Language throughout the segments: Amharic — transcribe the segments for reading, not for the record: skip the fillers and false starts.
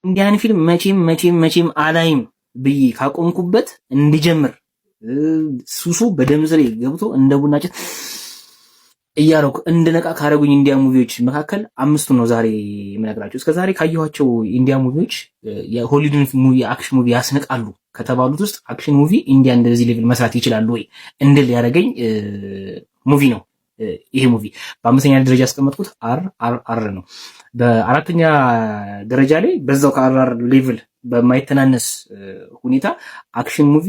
ኢንዲያን ፊልም መቼም አላይም ብዬ ካቆምኩበት እንዲጀምር ሱሱ በደም ስሬ ገብቶ እንደ ቡና ጭስ እያረኩ እንድነቃ ካረጉኝ ኢንዲያ ሙቪዎች መካከል አምስቱ ነው ዛሬ የምነግራቸው። እስከ ዛሬ ካየኋቸው ኢንዲያ ሙቪዎች የሆሊውድ ሙቪ አክሽን ሙቪ ያስነቃሉ ከተባሉት ውስጥ አክሽን ሙቪ ኢንዲያ እንደዚህ ሌቭል መስራት ይችላሉ ወይ እንድል ያደረገኝ ሙቪ ነው ይሄ ሙቪ። በአምስተኛ ደረጃ ያስቀመጥኩት አር ነው። በአራተኛ ደረጃ ላይ በዛው ከአር ሌቭል በማይተናነስ ሁኔታ አክሽን ሙቪ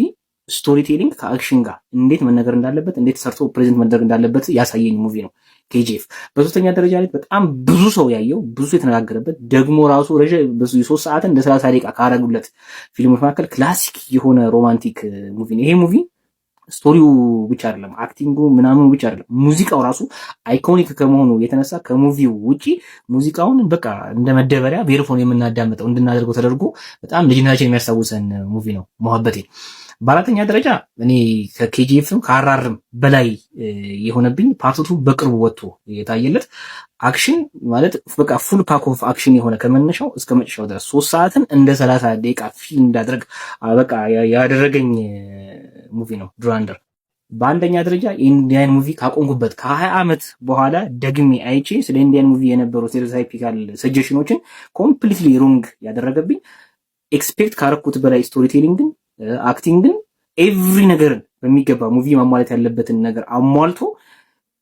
ስቶሪ ቴሊንግ ከአክሽን ጋር እንዴት መነገር እንዳለበት እንዴት ሰርቶ ፕሬዘንት መደረግ እንዳለበት ያሳየኝ ሙቪ ነው ኬጂኤፍ። በሶስተኛ ደረጃ ላይ በጣም ብዙ ሰው ያየው ብዙ የተነጋገረበት ደግሞ ራሱ የ3 ሰዓትን እንደ 30 ደቂቃ ካረጉለት ፊልሞች መካከል ክላሲክ የሆነ ሮማንቲክ ሙቪ ነው ይሄ ሙቪ። ስቶሪው ብቻ አይደለም፣ አክቲንጉ ምናምኑ ብቻ አይደለም፣ ሙዚቃው ራሱ አይኮኒክ ከመሆኑ የተነሳ ከሙቪው ውጪ ሙዚቃውን በቃ እንደ መደበሪያ ቤርፎን የምናዳምጠው እንድናደርገው ተደርጎ በጣም ልጅነታችን የሚያስታውሰን ሙቪ ነው መሐበቴ። በአራተኛ ደረጃ እኔ ከኬጂኤፍም ከአራርም በላይ የሆነብኝ ፓርቱ በቅርቡ ወጥቶ የታየለት አክሽን ማለት በቃ ፉል ፓክ ኦፍ አክሽን የሆነ ከመነሻው እስከ መጨረሻው ድረስ 3 ሰዓትን እንደ 30 ደቂቃ ፊልም እንዳደረግ በቃ ያደረገኝ ሙቪ ነው ዱራንደር። በአንደኛ ደረጃ ኢንዲያን ሙቪ ካቆንኩበት ከ20 ዓመት በኋላ ደግሜ አይቼ ስለ ኢንዲያን ሙቪ የነበሩ ስቴሪዮታይፒካል ሰጀሽኖችን ኮምፕሊትሊ ሮንግ ያደረገብኝ ኤክስፔክት ካረኩት በላይ ስቶሪ ቴሊንግን አክቲንግን ኤቭሪ ነገርን በሚገባ ሙቪ ማሟላት ያለበትን ነገር አሟልቶ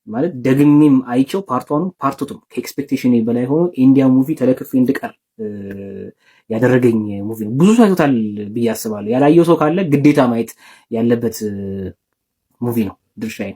ማለት ደግሜም አይቼው ፓርቷን ፓርቱም ከኤክስፔክቴሽን በላይ ሆኖ ኢንዲያን ሙቪ ተለክፌ እንድቀር ያደረገኝ ሙቪ ነው። ብዙ ሰው አይቶታል ብዬ አስባለሁ። ያላየው ሰው ካለ ግዴታ ማየት ያለበት ሙቪ ነው ድርሻዬ።